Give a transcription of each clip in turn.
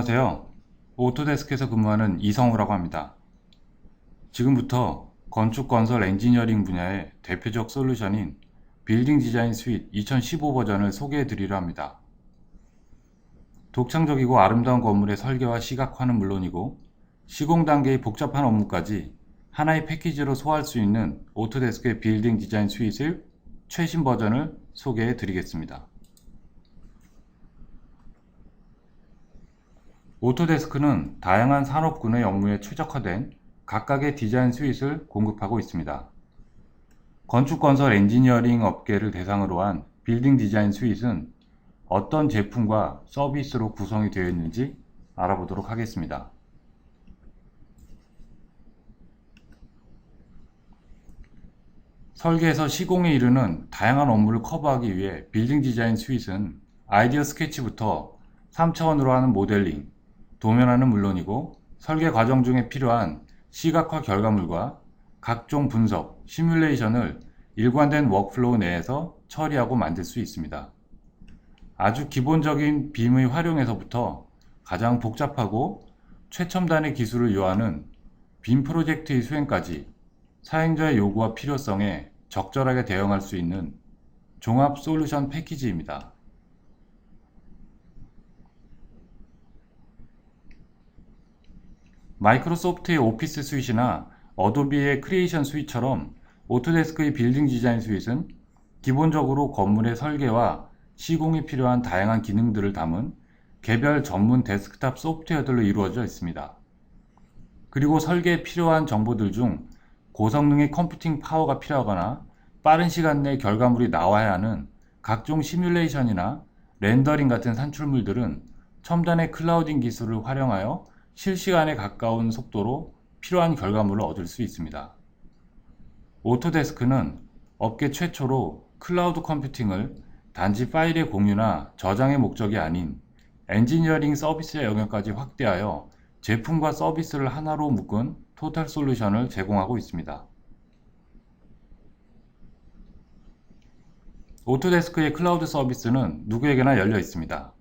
안녕하세요. 오토데스크에서 근무하는 이성우라고 합니다. 지금부터 건축 건설 엔지니어링 분야의 대표적 솔루션인 빌딩 디자인 스윗 2015 버전을 소개해 드리려 합니다. 독창적이고 아름다운 건물의 설계와 시각화는 물론이고 시공 단계의 복잡한 업무까지 하나의 패키지로 소화할 수 있는 오토데스크의 빌딩 디자인 스윗의 최신 버전을 소개해 드리겠습니다. 오토데스크는 다양한 산업군의 업무에 최적화된 각각의 디자인 스윗을 공급하고 있습니다. 건축 건설 엔지니어링 업계를 대상으로 한 빌딩 디자인 스윗은 어떤 제품과 서비스로 구성이 되어 있는지 알아보도록 하겠습니다. 설계에서 시공에 이르는 다양한 업무를 커버하기 위해 빌딩 디자인 스윗은 아이디어 스케치부터 3차원으로 하는 모델링, 도면화는 물론이고 설계 과정 중에 필요한 시각화 결과물과 각종 분석, 시뮬레이션을 일관된 워크플로우 내에서 처리하고 만들 수 있습니다. 아주 기본적인 빔의 활용에서부터 가장 복잡하고 최첨단의 기술을 요하는 빔 프로젝트의 수행까지 사용자의 요구와 필요성에 적절하게 대응할 수 있는 종합 솔루션 패키지입니다. 마이크로소프트의 오피스 스윗이나 어도비의 크리에이션 스윗처럼 오토데스크의 빌딩 디자인 스윗은 기본적으로 건물의 설계와 시공이 필요한 다양한 기능들을 담은 개별 전문 데스크탑 소프트웨어들로 이루어져 있습니다. 그리고 설계에 필요한 정보들 중 고성능의 컴퓨팅 파워가 필요하거나 빠른 시간 내에 결과물이 나와야 하는 각종 시뮬레이션이나 렌더링 같은 산출물들은 첨단의 클라우딩 기술을 활용하여 실시간에 가까운 속도로 필요한 결과물을 얻을 수 있습니다. 오토데스크는 업계 최초로 클라우드 컴퓨팅을 단지 파일의 공유나 저장의 목적이 아닌 엔지니어링 서비스의 영역까지 확대하여 제품과 서비스를 하나로 묶은 토탈 솔루션을 제공하고 있습니다. 오토데스크의 클라우드 서비스는 누구에게나 열려 있습니다.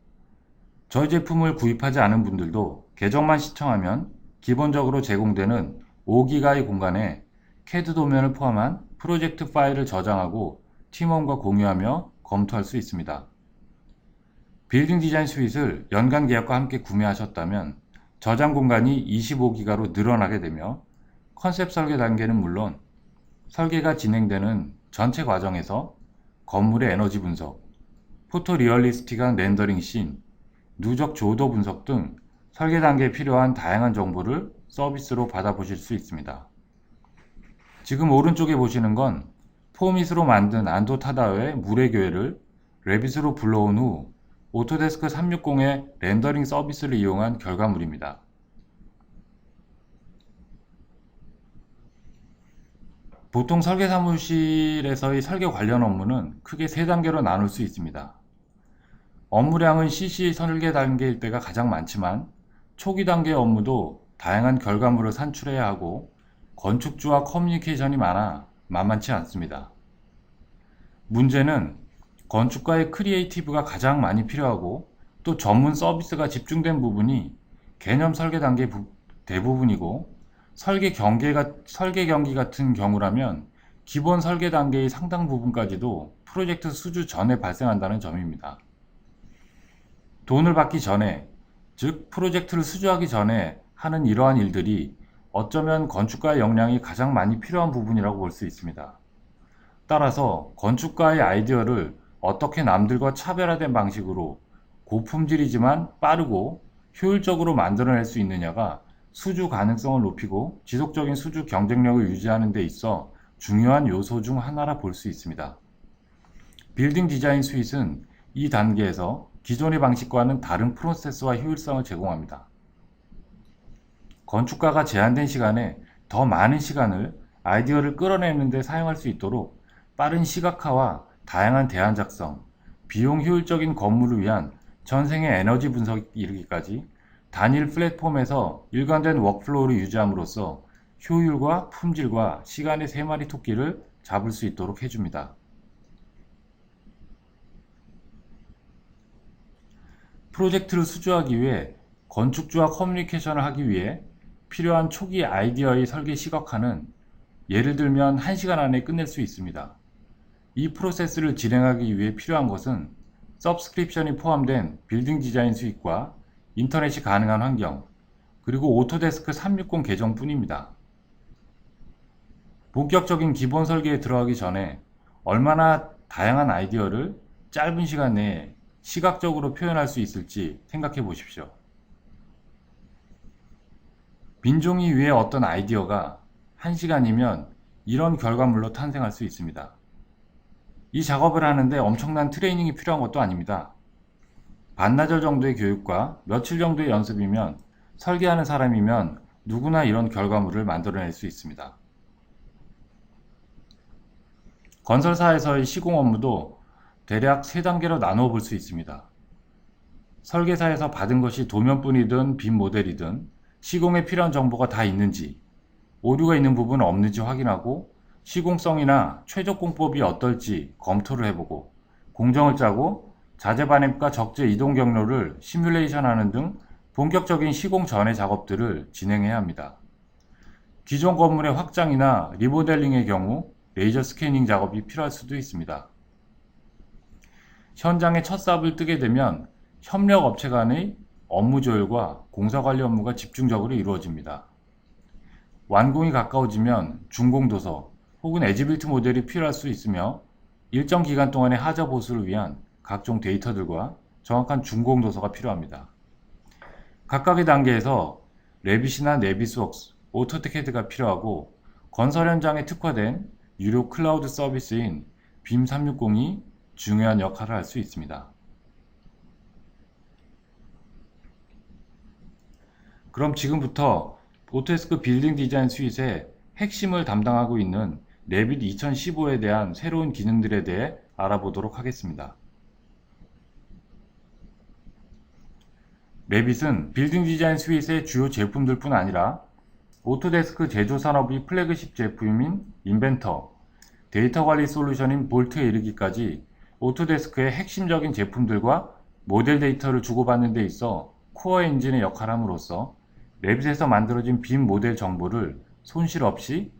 저희 제품을 구입하지 않은 분들도 계정만 신청하면 기본적으로 제공되는 5기가의 공간에 CAD 도면을 포함한 프로젝트 파일을 저장하고 팀원과 공유하며 검토할 수 있습니다. 빌딩 디자인 스윗을 연간 계약과 함께 구매하셨다면 저장 공간이 25기가로 늘어나게 되며 컨셉 설계 단계는 물론 설계가 진행되는 전체 과정에서 건물의 에너지 분석, 포토 리얼리스틱한 렌더링 씬, 누적 조도 분석 등 설계 단계에 필요한 다양한 정보를 서비스로 받아보실 수 있습니다. 지금 오른쪽에 보시는 건 포밋으로 만든 안도 타다오의 물의 교회를 레빗으로 불러온 후 오토데스크 360의 렌더링 서비스를 이용한 결과물입니다. 보통 설계 사무실에서의 설계 관련 업무는 크게 3단계로 나눌 수 있습니다. 업무량은 CC 설계 단계일 때가 가장 많지만 초기 단계의 업무도 다양한 결과물을 산출해야 하고 건축주와 커뮤니케이션이 많아 만만치 않습니다. 문제는 건축가의 크리에이티브가 가장 많이 필요하고 또 전문 서비스가 집중된 부분이 개념 설계 단계 대부분이고 설계 경기 같은 경우라면 기본 설계 단계의 상당 부분까지도 프로젝트 수주 전에 발생한다는 점입니다. 돈을 받기 전에, 즉 프로젝트를 수주하기 전에 하는 이러한 일들이 어쩌면 건축가의 역량이 가장 많이 필요한 부분이라고 볼 수 있습니다. 따라서 건축가의 아이디어를 어떻게 남들과 차별화된 방식으로 고품질이지만 빠르고 효율적으로 만들어낼 수 있느냐가 수주 가능성을 높이고 지속적인 수주 경쟁력을 유지하는 데 있어 중요한 요소 중 하나라 볼 수 있습니다. 빌딩 디자인 스윗은 이 단계에서 기존의 방식과는 다른 프로세스와 효율성을 제공합니다. 건축가가 제한된 시간에 더 많은 시간을 아이디어를 끌어내는 데 사용할 수 있도록 빠른 시각화와 다양한 대안 작성, 비용 효율적인 건물을 위한 전생의 에너지 분석 이르기까지 단일 플랫폼에서 일관된 워크플로우를 유지함으로써 효율과 품질과 시간의 3마리 토끼를 잡을 수 있도록 해줍니다. 프로젝트를 수주하기 위해 건축주와 커뮤니케이션을 하기 위해 필요한 초기 아이디어의 설계 시각화는 예를 들면 1시간 안에 끝낼 수 있습니다. 이 프로세스를 진행하기 위해 필요한 것은 서브스크립션이 포함된 빌딩 디자인 수익과 인터넷이 가능한 환경, 그리고 오토데스크 360 계정뿐입니다. 본격적인 기본 설계에 들어가기 전에 얼마나 다양한 아이디어를 짧은 시간 내에 시각적으로 표현할 수 있을지 생각해 보십시오. 민종이 위해 어떤 아이디어가 1시간이면 이런 결과물로 탄생할 수 있습니다. 이 작업을 하는데 엄청난 트레이닝이 필요한 것도 아닙니다. 반나절 정도의 교육과 며칠 정도의 연습이면 설계하는 사람이면 누구나 이런 결과물을 만들어낼 수 있습니다. 건설사에서의 시공 업무도 대략 3단계로 나누어 볼 수 있습니다. 설계사에서 받은 것이 도면뿐이든 빔 모델이든 시공에 필요한 정보가 다 있는지, 오류가 있는 부분은 없는지 확인하고 시공성이나 최적 공법이 어떨지 검토를 해보고 공정을 짜고 자재 반입과 적재 이동 경로를 시뮬레이션하는 등 본격적인 시공 전의 작업들을 진행해야 합니다. 기존 건물의 확장이나 리모델링의 경우 레이저 스캐닝 작업이 필요할 수도 있습니다. 현장에 첫 삽을 뜨게 되면 협력 업체 간의 업무 조율과 공사 관리 업무가 집중적으로 이루어집니다. 완공이 가까워지면 준공도서 혹은 에지빌트 모델이 필요할 수 있으며 일정 기간 동안의 하자 보수를 위한 각종 데이터들과 정확한 준공도서가 필요합니다. 각각의 단계에서 레빗이나 네비스웍스, 오토캐드가 필요하고 건설 현장에 특화된 유료 클라우드 서비스인 빔 360이 중요한 역할을 할 수 있습니다. 그럼 지금부터 오토데스크 빌딩 디자인 스윗의 핵심을 담당하고 있는 레빗 2015에 대한 새로운 기능들에 대해 알아보도록 하겠습니다. 레빗은 빌딩 디자인 스윗의 주요 제품들뿐 아니라 오토데스크 제조 산업의 플래그십 제품인 인벤터, 데이터 관리 솔루션인 볼트에 이르기까지 오토데스크의 핵심적인 제품들과 모델 데이터를 주고받는 데 있어 코어 엔진의 역할을 함으로써 레빗에서 만들어진 빔 모델 정보를 손실 없이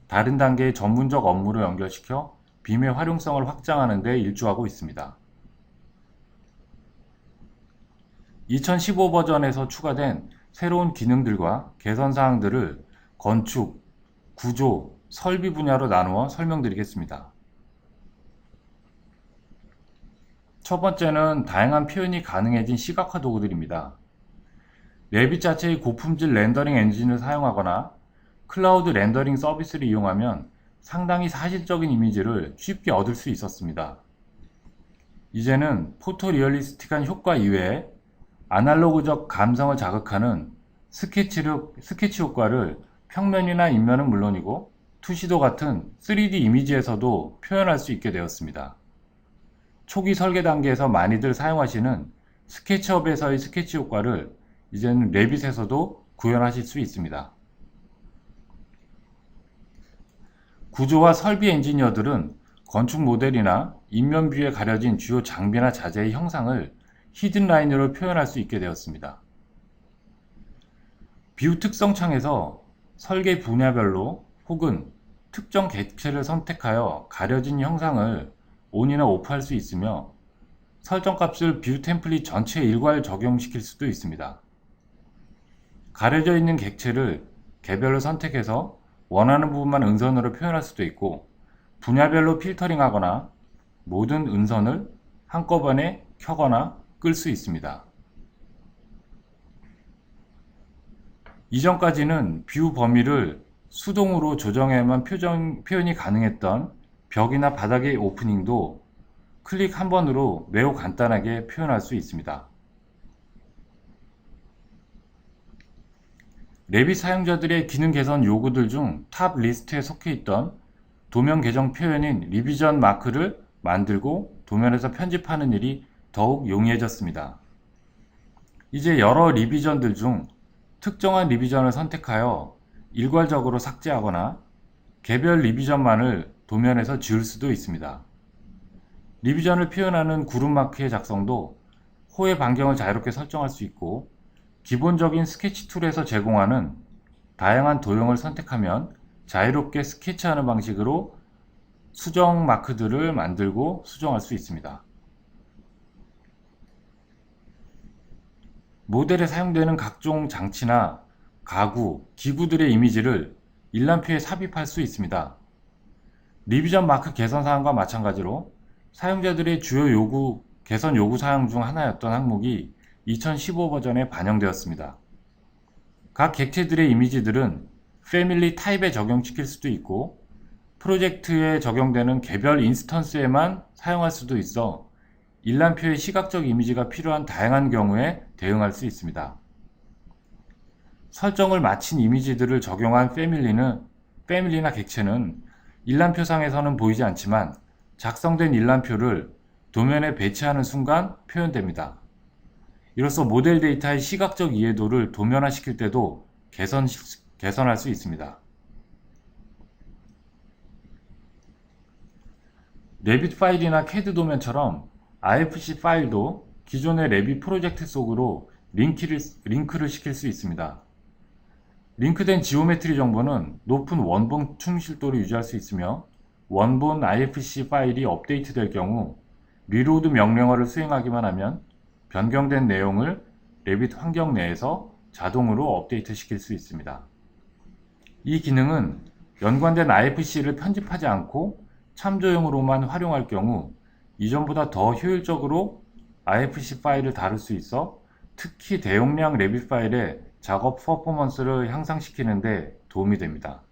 다른 단계의 전문적 업무로 연결시켜 빔의 활용성을 확장하는 데 일조하고 있습니다. 2015 버전에서 추가된 새로운 기능들과 개선 사항들을 건축, 구조, 설비 분야로 나누어 설명드리겠습니다. 첫 번째는 다양한 표현이 가능해진 시각화 도구들입니다. 레빗 자체의 고품질 렌더링 엔진을 사용하거나 클라우드 렌더링 서비스를 이용하면 상당히 사실적인 이미지를 쉽게 얻을 수 있었습니다. 이제는 포토리얼리스틱한 효과 이외에 아날로그적 감성을 자극하는 스케치 효과를 평면이나 인면은 물론이고 투시도 같은 3D 이미지에서도 표현할 수 있게 되었습니다. 초기 설계 단계에서 많이들 사용하시는 스케치업에서의 스케치 효과를 이제는 레빗에서도 구현하실 수 있습니다. 구조와 설비 엔지니어들은 건축 모델이나 인면 뷰에 가려진 주요 장비나 자재의 형상을 히든 라인으로 표현할 수 있게 되었습니다. 뷰 특성 창에서 설계 분야별로 혹은 특정 객체를 선택하여 가려진 형상을 ON이나 OFF할 수 있으며 설정값을 뷰 템플릿 전체에 일괄 적용시킬 수도 있습니다. 가려져 있는 객체를 개별로 선택해서 원하는 부분만 은선으로 표현할 수도 있고 분야별로 필터링하거나 모든 은선을 한꺼번에 켜거나 끌 수 있습니다. 이전까지는 뷰 범위를 수동으로 조정해야만 표현이 가능했던 벽이나 바닥의 오프닝도 클릭 한 번으로 매우 간단하게 표현할 수 있습니다. 레빗 사용자들의 기능 개선 요구들 중 탑 리스트에 속해 있던 도면 계정 표현인 리비전 마크를 만들고 도면에서 편집하는 일이 더욱 용이해졌습니다. 이제 여러 리비전들 중 특정한 리비전을 선택하여 일괄적으로 삭제하거나 개별 리비전만을 도면에서 지울 수도 있습니다. 리비전을 표현하는 그룹 마크의 작성도 호의 반경을 자유롭게 설정할 수 있고 기본적인 스케치 툴에서 제공하는 다양한 도형을 선택하면 자유롭게 스케치하는 방식으로 수정 마크들을 만들고 수정할 수 있습니다. 모델에 사용되는 각종 장치나 가구, 기구들의 이미지를 일람표에 삽입할 수 있습니다. 리비전 마크 개선 사항과 마찬가지로 사용자들의 주요 개선 요구 사항 중 하나였던 항목이 2015 버전에 반영되었습니다. 각 객체들의 이미지들은 패밀리 타입에 적용시킬 수도 있고 프로젝트에 적용되는 개별 인스턴스에만 사용할 수도 있어 일람표의 시각적 이미지가 필요한 다양한 경우에 대응할 수 있습니다. 설정을 마친 이미지들을 적용한 패밀리나 객체는 일람표상에서는 보이지 않지만 작성된 일람표를 도면에 배치하는 순간 표현됩니다. 이로써 모델 데이터의 시각적 이해도를 도면화시킬 때도 개선할 수 있습니다. 레빗 파일이나 CAD 도면처럼 IFC 파일도 기존의 레빗 프로젝트 속으로 링크를 시킬 수 있습니다. 링크된 지오메트리 정보는 높은 원본 충실도를 유지할 수 있으며 원본 IFC 파일이 업데이트될 경우 리로드 명령어를 수행하기만 하면 변경된 내용을 레빗 환경 내에서 자동으로 업데이트 시킬 수 있습니다. 이 기능은 연관된 IFC를 편집하지 않고 참조용으로만 활용할 경우 이전보다 더 효율적으로 IFC 파일을 다룰 수 있어 특히 대용량 레빗 파일의 작업 퍼포먼스를 향상시키는 데 도움이 됩니다.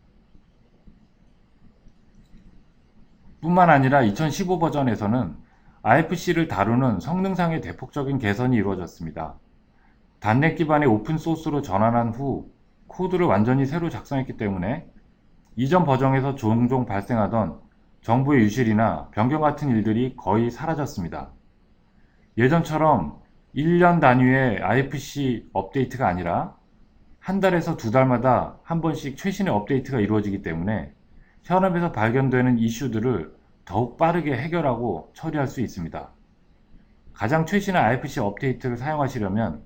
뿐만 아니라 2015 버전에서는 IFC를 다루는 성능상의 대폭적인 개선이 이루어졌습니다. 단넷 기반의 오픈소스로 전환한 후 코드를 완전히 새로 작성했기 때문에 이전 버전에서 종종 발생하던 정보의 유실이나 변경 같은 일들이 거의 사라졌습니다. 예전처럼 1년 단위의 IFC 업데이트가 아니라 한 달에서 두 달마다 한 번씩 최신의 업데이트가 이루어지기 때문에 현업에서 발견되는 이슈들을 더욱 빠르게 해결하고 처리할 수 있습니다. 가장 최신의 IFC 업데이트를 사용하시려면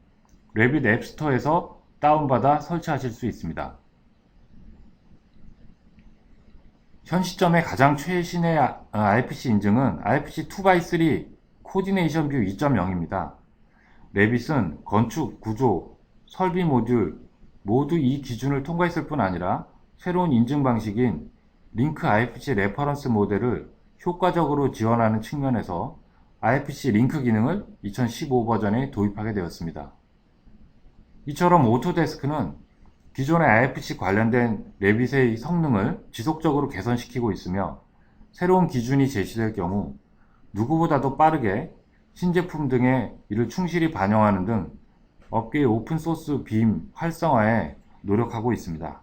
레빗 앱스토어에서 다운받아 설치하실 수 있습니다. 현 시점의 가장 최신의 IFC 인증은 IFC 2x3 코디네이션 뷰 2.0입니다. 레빗은 건축, 구조, 설비 모듈 모두 이 기준을 통과했을 뿐 아니라 새로운 인증 방식인 링크 IFC 레퍼런스 모델을 효과적으로 지원하는 측면에서 IFC 링크 기능을 2015 버전에 도입하게 되었습니다. 이처럼 오토데스크는 기존의 IFC 관련된 레빗의 성능을 지속적으로 개선시키고 있으며 새로운 기준이 제시될 경우 누구보다도 빠르게 신제품 등의 이를 충실히 반영하는 등 업계의 오픈소스 빔 활성화에 노력하고 있습니다.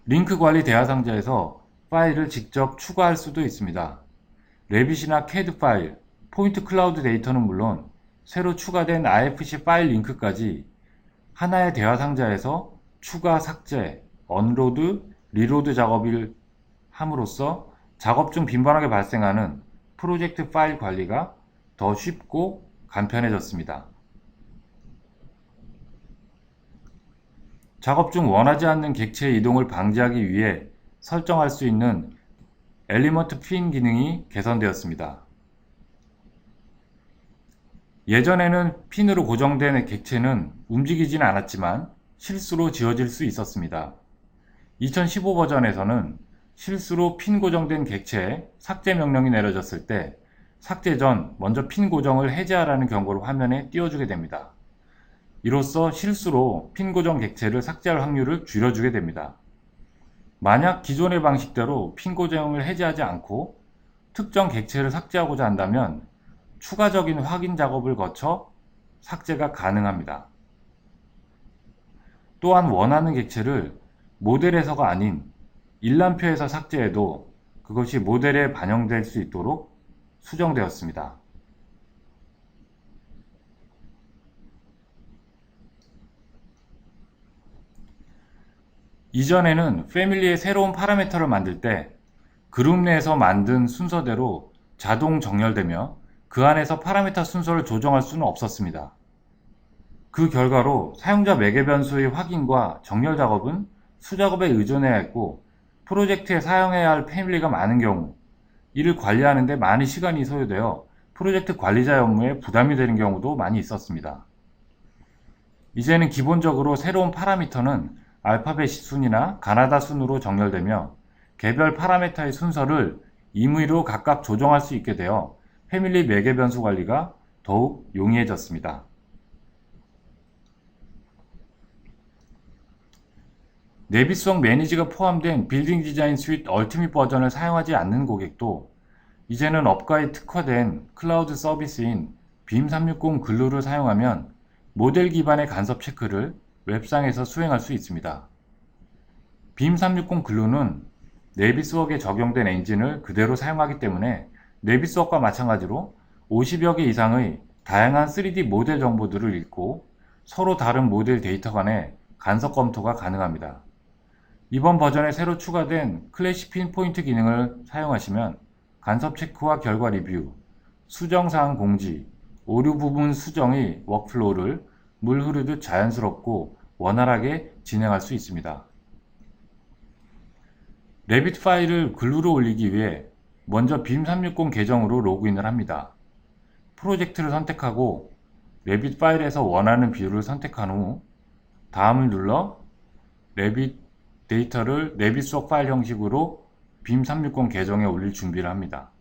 링크 관리 대화상자에서 파일을 직접 추가할 수도 있습니다. 레빗이나 CAD 파일, 포인트 클라우드 데이터는 물론 새로 추가된 IFC 파일 링크까지 하나의 대화상자에서 추가, 삭제, 언로드, 리로드 작업을 함으로써 작업 중 빈번하게 발생하는 프로젝트 파일 관리가 더 쉽고 간편해졌습니다. 작업 중 원하지 않는 객체의 이동을 방지하기 위해 설정할 수 있는 엘리먼트 핀 기능이 개선되었습니다. 예전에는 핀으로 고정된 객체는 움직이지는 않았지만 실수로 지워질 수 있었습니다. 2015 버전에서는 실수로 핀 고정된 객체에 삭제 명령이 내려졌을 때 삭제 전 먼저 핀 고정을 해제하라는 경고를 화면에 띄워주게 됩니다. 이로써 실수로 핀 고정 객체를 삭제할 확률을 줄여주게 됩니다. 만약 기존의 방식대로 핀 고정을 해제하지 않고 특정 객체를 삭제하고자 한다면 추가적인 확인 작업을 거쳐 삭제가 가능합니다. 또한 원하는 객체를 모델에서가 아닌 일람표에서 삭제해도 그것이 모델에 반영될 수 있도록 수정되었습니다. 이전에는 패밀리의 새로운 파라미터를 만들 때 그룹 내에서 만든 순서대로 자동 정렬되며 그 안에서 파라미터 순서를 조정할 수는 없었습니다. 그 결과로 사용자 매개 변수의 확인과 정렬 작업은 수작업에 의존해야 했고, 프로젝트에 사용해야 할 패밀리가 많은 경우 이를 관리하는 데 많은 시간이 소요되어 프로젝트 관리자의 업무에 부담이 되는 경우도 많이 있었습니다. 이제는 기본적으로 새로운 파라미터는 알파벳 순이나 가나다 순으로 정렬되며 개별 파라미터의 순서를 임의로 각각 조정할 수 있게 되어 패밀리 매개 변수 관리가 더욱 용이해졌습니다. 내비성 매니지가 포함된 빌딩 디자인 스윗 얼티밋 버전을 사용하지 않는 고객도 이제는 업가에 특화된 클라우드 서비스인 빔 360 글루를 사용하면 모델 기반의 간섭 체크를 웹상에서 수행할 수 있습니다. 빔 360 글루는 네비스웍에 적용된 엔진을 그대로 사용하기 때문에 네비스웍과 마찬가지로 50여 개 이상의 다양한 3D 모델 정보들을 읽고 서로 다른 모델 데이터 간의 간섭 검토가 가능합니다. 이번 버전에 새로 추가된 클래시 핀포인트 기능을 사용하시면 간섭 체크와 결과 리뷰, 수정사항 공지, 오류 부분 수정의 워크플로우를 물 흐르듯 자연스럽고 원활하게 진행할 수 있습니다. 레빗 파일을 글루로 올리기 위해 먼저 빔 360 계정으로 로그인을 합니다. 프로젝트를 선택하고 레빗 파일에서 원하는 비율을 선택한 후 다음을 눌러 레빗 데이터를 네비스웍 파일 형식으로 빔 360 계정에 올릴 준비를 합니다.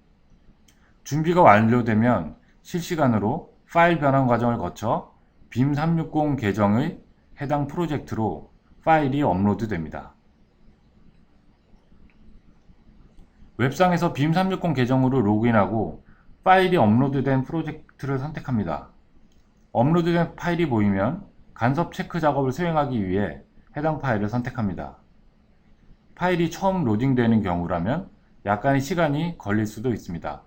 준비가 완료되면 실시간으로 파일 변환 과정을 거쳐 빔 360 계정의 해당 프로젝트로 파일이 업로드 됩니다. 웹상에서 빔 360 계정으로 로그인하고 파일이 업로드된 프로젝트를 선택합니다. 업로드된 파일이 보이면 간섭 체크 작업을 수행하기 위해 해당 파일을 선택합니다. 파일이 처음 로딩되는 경우라면 약간의 시간이 걸릴 수도 있습니다.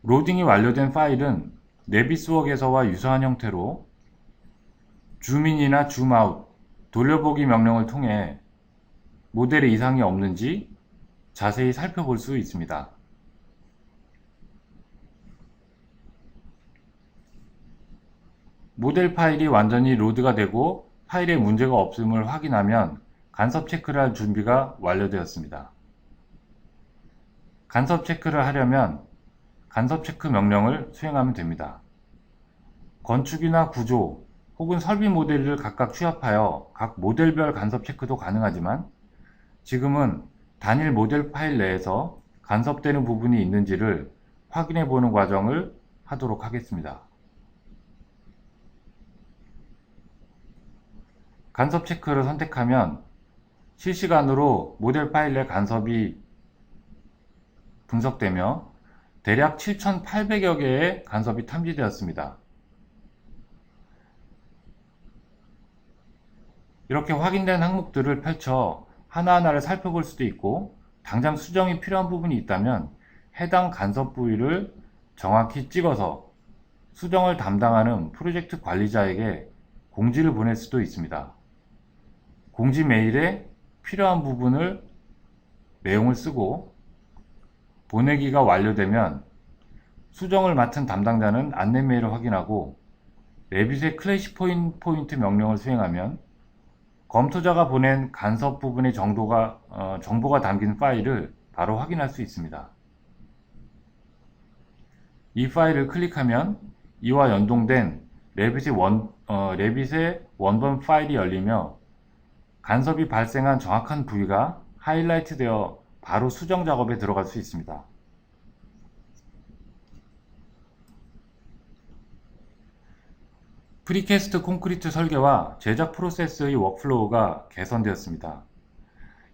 로딩이 완료된 파일은 네비스웍에서와 유사한 형태로 줌인이나 줌아웃, 돌려보기 명령을 통해 모델에 이상이 없는지 자세히 살펴볼 수 있습니다. 모델 파일이 완전히 로드가 되고 파일에 문제가 없음을 확인하면 간섭 체크를 할 준비가 완료되었습니다. 간섭 체크를 하려면 간섭 체크 명령을 수행하면 됩니다. 건축이나 구조 혹은 설비 모델을 각각 취합하여 각 모델별 간섭 체크도 가능하지만 지금은 단일 모델 파일 내에서 간섭되는 부분이 있는지를 확인해 보는 과정을 하도록 하겠습니다. 간섭 체크를 선택하면 실시간으로 모델 파일 내 간섭이 분석되며 대략 7,800여 개의 간섭이 탐지되었습니다. 이렇게 확인된 항목들을 펼쳐 하나하나를 살펴볼 수도 있고 당장 수정이 필요한 부분이 있다면 해당 간섭 부위를 정확히 찍어서 수정을 담당하는 프로젝트 관리자에게 공지를 보낼 수도 있습니다. 공지 메일에 필요한 부분을 내용을 쓰고 보내기가 완료되면 수정을 맡은 담당자는 안내 메일을 확인하고 레빗의 클래시 포인트 명령을 수행하면 검토자가 보낸 간섭 부분의 정보가 담긴 파일을 바로 확인할 수 있습니다. 이 파일을 클릭하면 이와 연동된 레빗의 원본 파일이 열리며 간섭이 발생한 정확한 부위가 하이라이트 되어 바로 수정 작업에 들어갈 수 있습니다. 프리캐스트 콘크리트 설계와 제작 프로세스의 워크플로우가 개선되었습니다.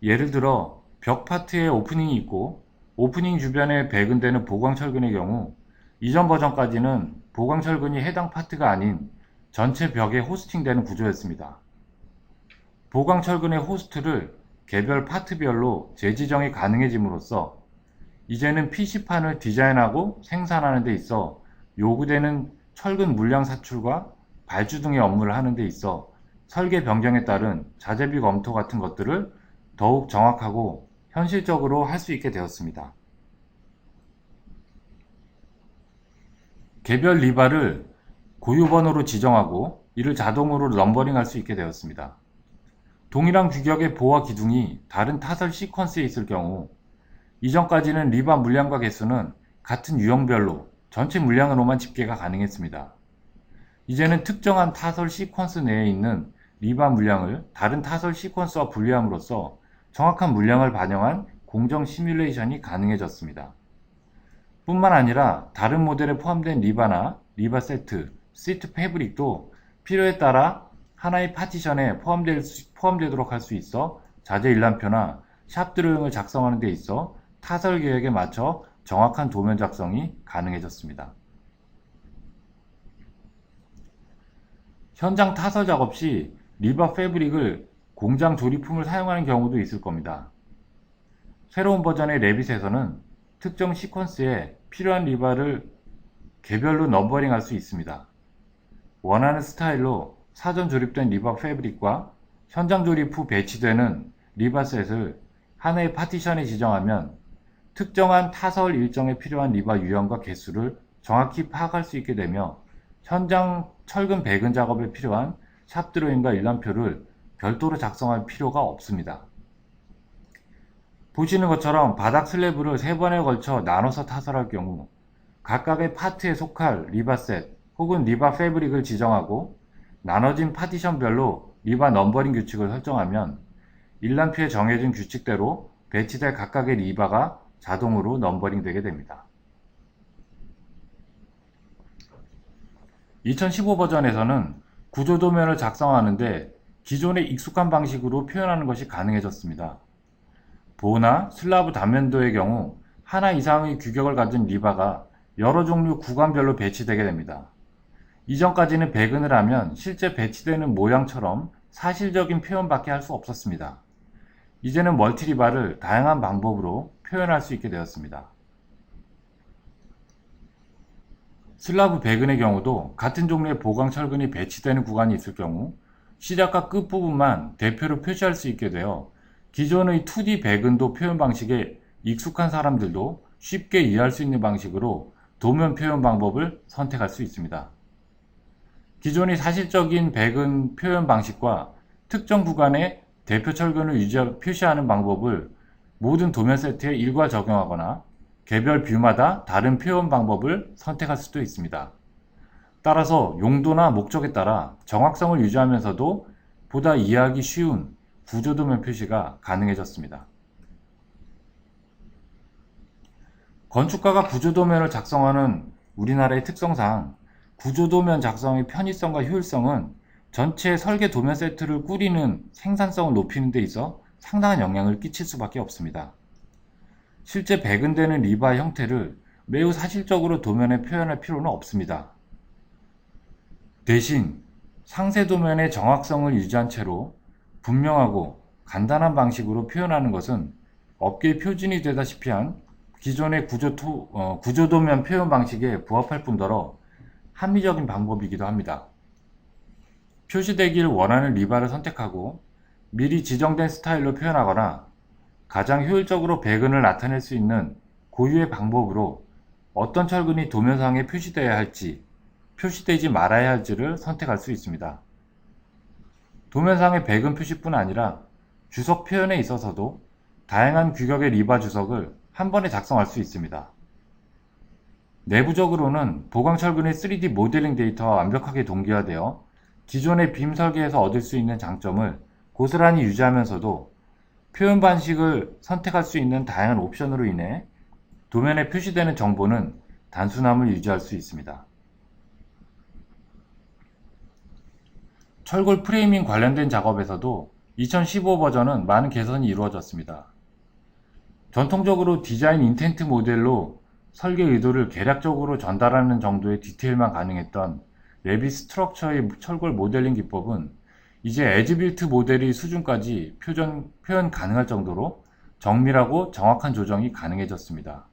예를 들어 벽 파트에 오프닝이 있고 오프닝 주변에 배근되는 보강철근의 경우 이전 버전까지는 보강철근이 해당 파트가 아닌 전체 벽에 호스팅되는 구조였습니다. 보강철근의 호스트를 개별 파트별로 재지정이 가능해짐으로써 이제는 PC판을 디자인하고 생산하는 데 있어 요구되는 철근 물량 사출과 발주 등의 업무를 하는 데 있어 설계 변경에 따른 자재비 검토 같은 것들을 더욱 정확하고 현실적으로 할 수 있게 되었습니다. 개별 리바를 고유번호로 지정하고 이를 자동으로 넘버링할 수 있게 되었습니다. 동일한 규격의 보아 기둥이 다른 타설 시퀀스에 있을 경우 이전까지는 리바 물량과 개수는 같은 유형별로 전체 물량으로만 집계가 가능했습니다. 이제는 특정한 타설 시퀀스 내에 있는 리바 물량을 다른 타설 시퀀스와 분리함으로써 정확한 물량을 반영한 공정 시뮬레이션이 가능해졌습니다. 뿐만 아니라 다른 모델에 포함된 리바나 리바 세트, 시트 패브릭도 필요에 따라 하나의 파티션에 포함되도록 할 수 있어 자재 일람표나 샵 드로잉을 작성하는 데 있어 타설 계획에 맞춰 정확한 도면 작성이 가능해졌습니다. 현장 타설 작업 시 리바 패브릭을 공장 조립품을 사용하는 경우도 있을 겁니다. 새로운 버전의 레빗에서는 특정 시퀀스에 필요한 리바를 개별로 넘버링 할 수 있습니다. 원하는 스타일로 사전 조립된 리바 패브릭과 현장 조립 후 배치되는 리바셋을 하나의 파티션에 지정하면 특정한 타설 일정에 필요한 리바 유형과 개수를 정확히 파악할 수 있게 되며 현장 철근 배근 작업에 필요한 샵 드로잉과 일람표를 별도로 작성할 필요가 없습니다. 보시는 것처럼 바닥 슬래브를 3번에 걸쳐 나눠서 타설할 경우 각각의 파트에 속할 리바셋 혹은 리바 패브릭을 지정하고 나눠진 파티션별로 리바 넘버링 규칙을 설정하면 일람표에 정해진 규칙대로 배치될 각각의 리바가 자동으로 넘버링 되게 됩니다. 2015 버전에서는 구조도면을 작성하는데 기존의 익숙한 방식으로 표현하는 것이 가능해졌습니다. 보나 슬라브 단면도의 경우 하나 이상의 규격을 가진 리바가 여러 종류 구간별로 배치되게 됩니다. 이전까지는 배근을 하면 실제 배치되는 모양처럼 사실적인 표현밖에 할 수 없었습니다. 이제는 멀티리바를 다양한 방법으로 표현할 수 있게 되었습니다. 슬라브 배근의 경우도 같은 종류의 보강 철근이 배치되는 구간이 있을 경우 시작과 끝부분만 대표로 표시할 수 있게 되어 기존의 2D 배근도 표현 방식에 익숙한 사람들도 쉽게 이해할 수 있는 방식으로 도면 표현 방법을 선택할 수 있습니다. 기존의 사실적인 배근 표현 방식과 특정 구간의 대표 철근을 표시하는 방법을 모든 도면 세트에 일괄 적용하거나 개별 뷰마다 다른 표현 방법을 선택할 수도 있습니다. 따라서 용도나 목적에 따라 정확성을 유지하면서도 보다 이해하기 쉬운 구조도면 표시가 가능해졌습니다. 건축가가 구조도면을 작성하는 우리나라의 특성상 구조도면 작성의 편의성과 효율성은 전체 설계 도면 세트를 꾸리는 생산성을 높이는 데 있어 상당한 영향을 끼칠 수밖에 없습니다. 실제 배근되는 리바의 형태를 매우 사실적으로 도면에 표현할 필요는 없습니다. 대신 상세 도면의 정확성을 유지한 채로 분명하고 간단한 방식으로 표현하는 것은 업계의 표준이 되다시피 한 기존의 구조도면 표현 방식에 부합할 뿐더러 합리적인 방법이기도 합니다. 표시되기를 원하는 리바를 선택하고 미리 지정된 스타일로 표현하거나 가장 효율적으로 배근을 나타낼 수 있는 고유의 방법으로 어떤 철근이 도면상에 표시되어야 할지, 표시되지 말아야 할지를 선택할 수 있습니다. 도면상의 배근 표시뿐 아니라 주석 표현에 있어서도 다양한 규격의 리바 주석을 한 번에 작성할 수 있습니다. 내부적으로는 보강철근의 3D 모델링 데이터와 완벽하게 동기화되어 기존의 빔 설계에서 얻을 수 있는 장점을 고스란히 유지하면서도 표현 방식을 선택할 수 있는 다양한 옵션으로 인해 도면에 표시되는 정보는 단순함을 유지할 수 있습니다. 철골 프레이밍 관련된 작업에서도 2015 버전은 많은 개선이 이루어졌습니다. 전통적으로 디자인 인텐트 모델로 설계 의도를 개략적으로 전달하는 정도의 디테일만 가능했던 레빗 스트럭처의 철골 모델링 기법은 이제 에즈빌트 모델의 수준까지 표현 가능할 정도로 정밀하고 정확한 조정이 가능해졌습니다.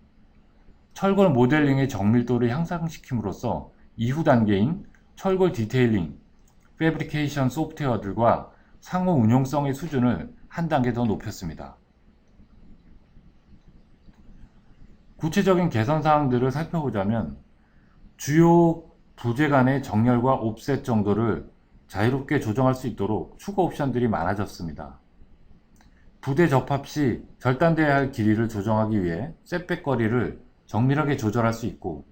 철골 모델링의 정밀도를 향상시킴으로써 이후 단계인 철골 디테일링, 패브리케이션 소프트웨어들과 상호 운용성의 수준을 한 단계 더 높였습니다. 구체적인 개선 사항들을 살펴보자면 주요 부재 간의 정렬과 옵셋 정도를 자유롭게 조정할 수 있도록 추가 옵션들이 많아졌습니다. 부대 접합 시 절단돼야 할 길이를 조정하기 위해 셋백 거리를 정밀하게 조절할 수 있고,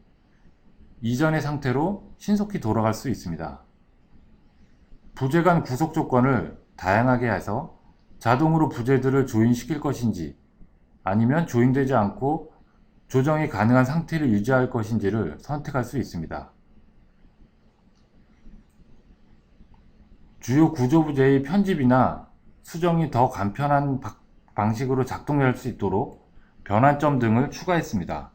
이전의 상태로 신속히 돌아갈 수 있습니다. 부재 간 구속 조건을 다양하게 해서 자동으로 부재들을 조인시킬 것인지, 아니면 조인되지 않고 조정이 가능한 상태를 유지할 것인지를 선택할 수 있습니다. 주요 구조 부재의 편집이나 수정이 더 간편한 방식으로 작동할 수 있도록 변환점 등을 추가했습니다.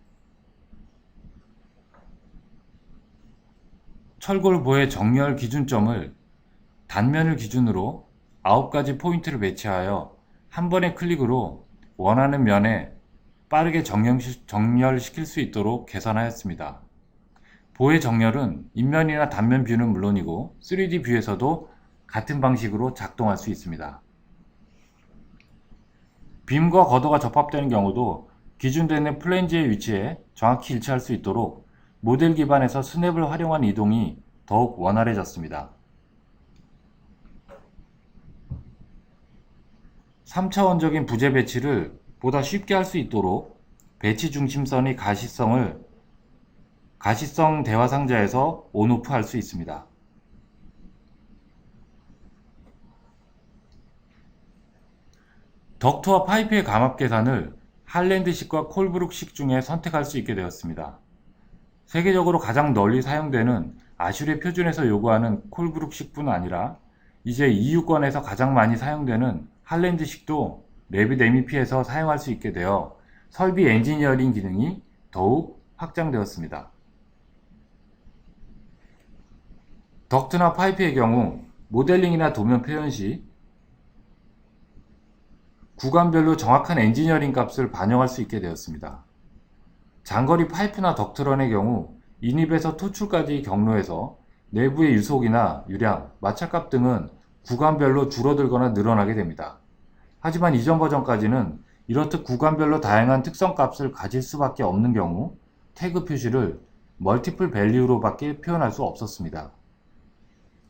철골보의 정렬 기준점을 단면을 기준으로 9가지 포인트를 배치하여 한 번의 클릭으로 원하는 면에 빠르게 정렬시킬 수 있도록 개선하였습니다. 보의 정렬은 인면이나 단면 뷰는 물론이고 3D 뷰에서도 같은 방식으로 작동할 수 있습니다. 빔과 걷어가 접합되는 경우도 기준되는 플랜지의 위치에 정확히 일치할 수 있도록 모델 기반에서 스냅을 활용한 이동이 더욱 원활해졌습니다. 3차원적인 부재 배치를 보다 쉽게 할 수 있도록 배치 중심선의 가시성 대화 상자에서 온오프 할 수 있습니다. 덕트와 파이프의 감압 계산을 할랜드식과 콜브룩식 중에 선택할 수 있게 되었습니다. 세계적으로 가장 널리 사용되는 아슈레 표준에서 요구하는 콜브룩식뿐 아니라 이제 EU권에서 가장 많이 사용되는 할랜드식도 레빗 MEP에서 사용할 수 있게 되어 설비 엔지니어링 기능이 더욱 확장되었습니다. 덕트나 파이프의 경우 모델링이나 도면 표현 시 구간별로 정확한 엔지니어링 값을 반영할 수 있게 되었습니다. 장거리 파이프나 덕트런의 경우 인입에서 토출까지 경로에서 내부의 유속이나 유량, 마찰값 등은 구간별로 줄어들거나 늘어나게 됩니다. 하지만 이전 버전까지는 이렇듯 구간별로 다양한 특성 값을 가질 수밖에 없는 경우 태그 표시를 멀티플 밸류로 밖에 표현할 수 없었습니다.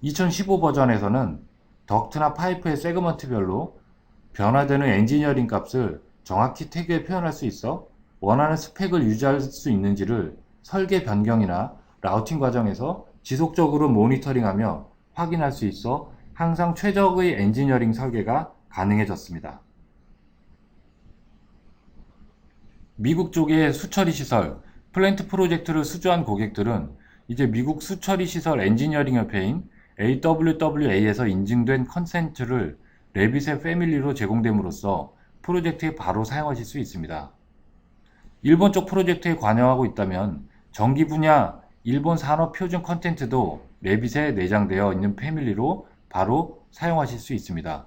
2015 버전에서는 덕트나 파이프의 세그먼트별로 변화되는 엔지니어링 값을 정확히 태그에 표현할 수 있어 원하는 스펙을 유지할 수 있는지를 설계 변경이나 라우팅 과정에서 지속적으로 모니터링하며 확인할 수 있어 항상 최적의 엔지니어링 설계가 가능해졌습니다. 미국 쪽의 수처리 시설, 플랜트 프로젝트를 수주한 고객들은 이제 미국 수처리 시설 엔지니어링 협회인 AWWA에서 인증된 컨센트를 레빗의 패밀리로 제공됨으로써 프로젝트에 바로 사용하실 수 있습니다. 일본 쪽 프로젝트에 관여하고 있다면 전기 분야 일본 산업 표준 컨텐트도 레빗에 내장되어 있는 패밀리로 바로 사용하실 수 있습니다.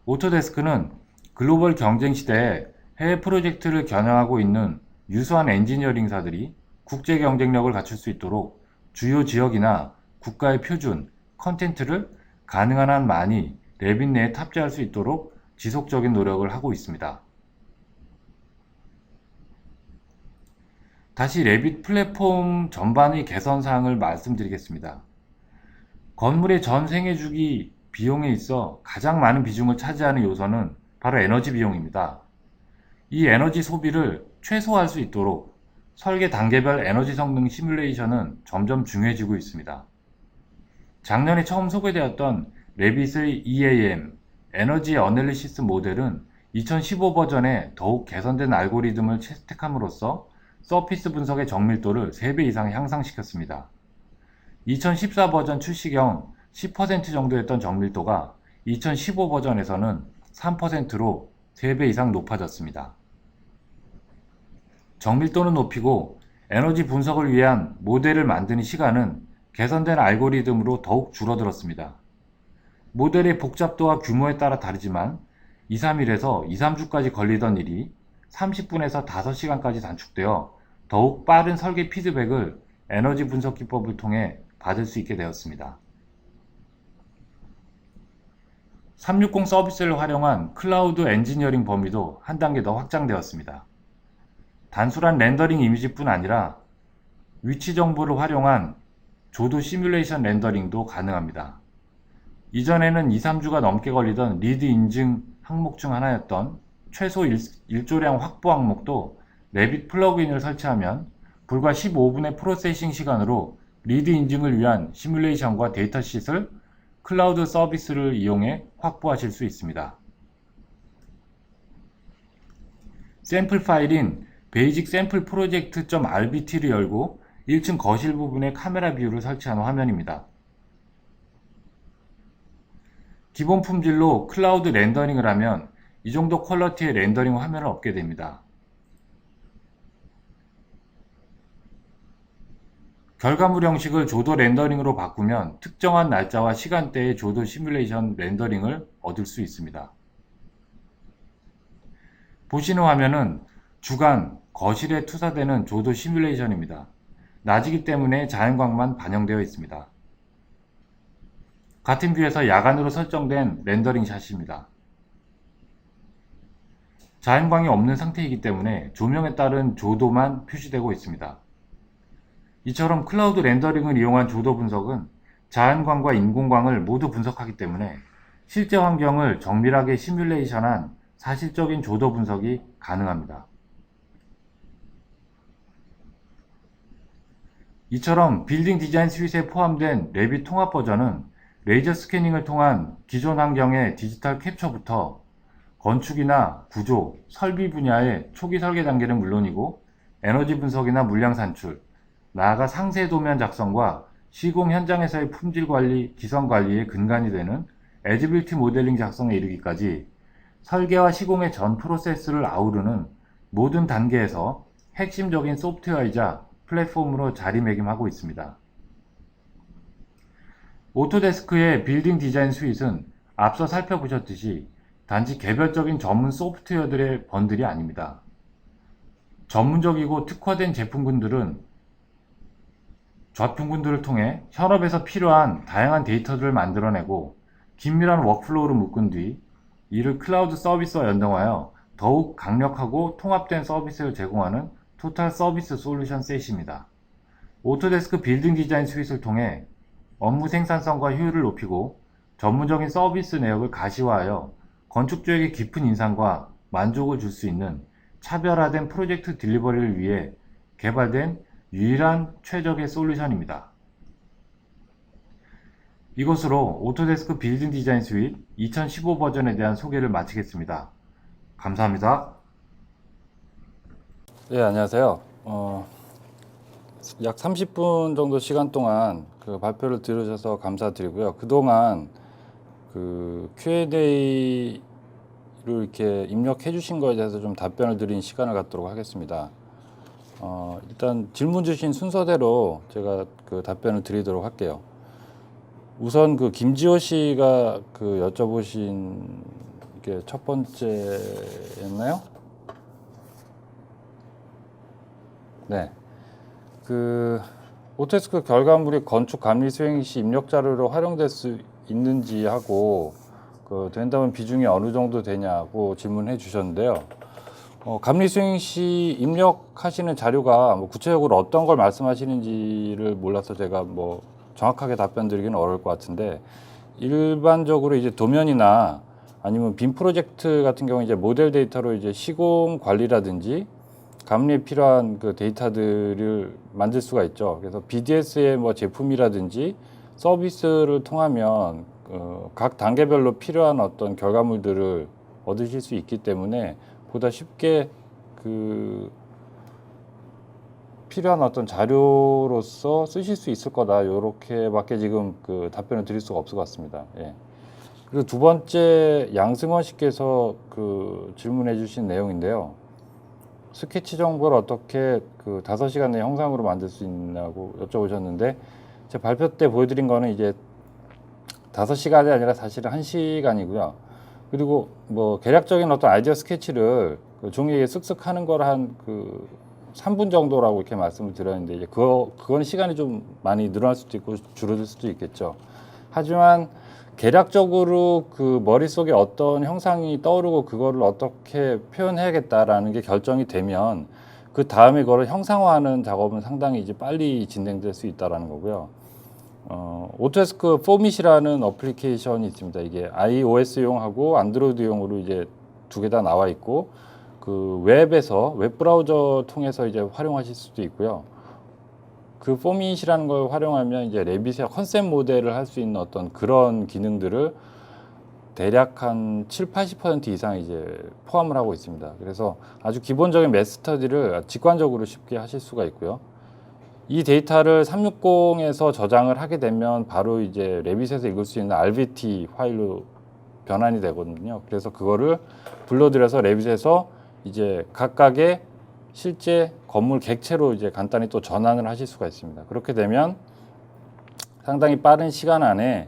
오토데스크는 글로벌 경쟁 시대에 해외 프로젝트를 겨냥하고 있는 유수한 엔지니어링사들이 국제 경쟁력을 갖출 수 있도록 주요 지역이나 국가의 표준, 컨텐트를 가능한 한 많이 레빗 내에 탑재할 수 있도록 지속적인 노력을 하고 있습니다. 다시 레빗 플랫폼 전반의 개선 사항을 말씀드리겠습니다. 건물의 전 생애 주기 비용에 있어 가장 많은 비중을 차지하는 요소는 바로 에너지 비용입니다. 이 에너지 소비를 최소화할 수 있도록 설계 단계별 에너지 성능 시뮬레이션은 점점 중요해지고 있습니다. 작년에 처음 소개되었던 레빗의 EAM, 에너지 어널리시스 모델은 2015 버전에 더욱 개선된 알고리즘을 채택함으로써 서피스 분석의 정밀도를 3배 이상 향상시켰습니다. 2014 버전 출시경 10% 정도였던 정밀도가 2015 버전에서는 3%로 3배 이상 높아졌습니다. 정밀도는 높이고 에너지 분석을 위한 모델을 만드는 시간은 개선된 알고리즘으로 더욱 줄어들었습니다. 모델의 복잡도와 규모에 따라 다르지만 2, 3일에서 2, 3주까지 걸리던 일이 30분에서 5시간까지 단축되어 더욱 빠른 설계 피드백을 에너지 분석 기법을 통해 받을 수 있게 되었습니다. 360 서비스를 활용한 클라우드 엔지니어링 범위도 한 단계 더 확장되었습니다. 단순한 렌더링 이미지뿐 아니라 위치 정보를 활용한 조도 시뮬레이션 렌더링도 가능합니다. 이전에는 2-3주가 넘게 걸리던 리드 인증 항목 중 하나였던 최소 일조량 확보 항목도 레빗 플러그인을 설치하면 불과 15분의 프로세싱 시간으로 리드 인증을 위한 시뮬레이션과 데이터शी트를 클라우드 서비스를 이용해 확보하실 수 있습니다. 샘플 파일인 베이직 샘플 프로젝트.rbt를 열고 1층 거실 부분에 카메라 뷰를 설치한 화면입니다. 기본 품질로 클라우드 렌더링을 하면 이 정도 퀄러티의 렌더링 화면을 얻게 됩니다. 결과물 형식을 조도 렌더링으로 바꾸면 특정한 날짜와 시간대의 조도 시뮬레이션 렌더링을 얻을 수 있습니다. 보시는 화면은 주간 거실에 투사되는 조도 시뮬레이션입니다. 낮이기 때문에 자연광만 반영되어 있습니다. 같은 뷰에서 야간으로 설정된 렌더링 샷입니다. 자연광이 없는 상태이기 때문에 조명에 따른 조도만 표시되고 있습니다. 이처럼 클라우드 렌더링을 이용한 조도 분석은 자연광과 인공광을 모두 분석하기 때문에 실제 환경을 정밀하게 시뮬레이션한 사실적인 조도 분석이 가능합니다. 이처럼 빌딩 디자인 스윗에 포함된 레빗 통합 버전은 레이저 스캐닝을 통한 기존 환경의 디지털 캡처부터 건축이나 구조, 설비 분야의 초기 설계 단계는 물론이고 에너지 분석이나 물량 산출, 나아가 상세 도면 작성과 시공 현장에서의 품질 관리, 기성 관리의 근간이 되는 애지빌티 모델링 작성에 이르기까지 설계와 시공의 전 프로세스를 아우르는 모든 단계에서 핵심적인 소프트웨어이자 플랫폼으로 자리매김하고 있습니다. 오토데스크의 빌딩 디자인 스윗은 앞서 살펴보셨듯이 단지 개별적인 전문 소프트웨어들의 번들이 아닙니다. 전문적이고 특화된 제품군들은 좌표군들을 통해 현업에서 필요한 다양한 데이터들을 만들어내고 긴밀한 워크플로우를 묶은 뒤 이를 클라우드 서비스와 연동하여 더욱 강력하고 통합된 서비스를 제공하는 토탈 서비스 솔루션 셋입니다. 오토데스크 빌딩 디자인 스윗을 통해 업무 생산성과 효율을 높이고 전문적인 서비스 내역을 가시화하여 건축주에게 깊은 인상과 만족을 줄 수 있는 차별화된 프로젝트 딜리버리를 위해 개발된 유일한 최적의 솔루션입니다. 이것으로 오토데스크 빌딩 디자인 스윗 2015 버전에 대한 소개를 마치겠습니다. 감사합니다. 네, 안녕하세요. 약 30분 정도 시간 동안 그 발표를 들으셔서 감사드리고요. 그동안 그 Q&A를 이렇게 입력해 주신 거에 대해서 좀 답변을 드린 시간을 갖도록 하겠습니다. 일단 질문 주신 순서대로 제가 그 답변을 드리도록 할게요. 우선 그 김지호 씨가 그 여쭤보신 게 첫 번째였나요? 네. 그 오토데스크 결과물이 건축 감리 수행 시 입력 자료로 활용될 수 있는지 하고 그 된다면 비중이 어느 정도 되냐고 질문해 주셨는데요. 감리 수행 시 입력하시는 자료가 뭐 구체적으로 어떤 걸 말씀하시는지를 몰라서 제가 뭐 정확하게 답변 드리기는 어려울 것 같은데, 일반적으로 이제 도면이나 아니면 빔 프로젝트 같은 경우 이제 모델 데이터로 이제 시공 관리라든지 감리에 필요한 그 데이터들을 만들 수가 있죠. 그래서 BDS의 뭐 제품이라든지 서비스를 통하면 각 단계별로 필요한 어떤 결과물들을 얻으실 수 있기 때문에 보다 쉽게 그 필요한 어떤 자료로서 쓰실 수 있을 거다. 이렇게밖에 지금 그 답변을 드릴 수가 없을 것 같습니다. 예. 그리고 두 번째 양승원 씨께서 그 질문해 주신 내용인데요. 스케치 정보를 어떻게 그 5시간 내 형상으로 만들 수 있냐고 여쭤보셨는데, 제 발표 때 보여드린 거는 이제 5시간이 아니라 사실은 1시간이고요. 그리고 뭐 개략적인 어떤 아이디어 스케치를 그 종이에 쓱쓱 하는 걸 한 그 3분 정도라고 이렇게 말씀을 드렸는데, 이제 그건 시간이 좀 많이 늘어날 수도 있고 줄어들 수도 있겠죠. 하지만 개략적으로 그 머릿속에 어떤 형상이 떠오르고 그거를 어떻게 표현해야겠다라는 게 결정이 되면 그 다음에 그걸 형상화하는 작업은 상당히 이제 빨리 진행될 수 있다라는 거고요. 오토데스크 포밋이라는 어플리케이션이 있습니다. 이게 iOS용하고 안드로이드용으로 이제 두 개 다 나와 있고, 그 웹에서 웹 브라우저 통해서 이제 활용하실 수도 있고요. 그 포밋이라는 걸 활용하면 이제 레빗의 컨셉 모델을 할 수 있는 어떤 그런 기능들을 대략 한 7, 80% 이상 이제 포함을 하고 있습니다. 그래서 아주 기본적인 매스터디를 직관적으로 쉽게 하실 수가 있고요. 이 데이터를 360에서 저장을 하게 되면 바로 이제 레빗에서 읽을 수 있는 RBT 파일로 변환이 되거든요. 그래서 그거를 불러들여서 레빗에서 이제 각각의 실제 건물 객체로 이제 간단히 또 전환을 하실 수가 있습니다. 그렇게 되면 상당히 빠른 시간 안에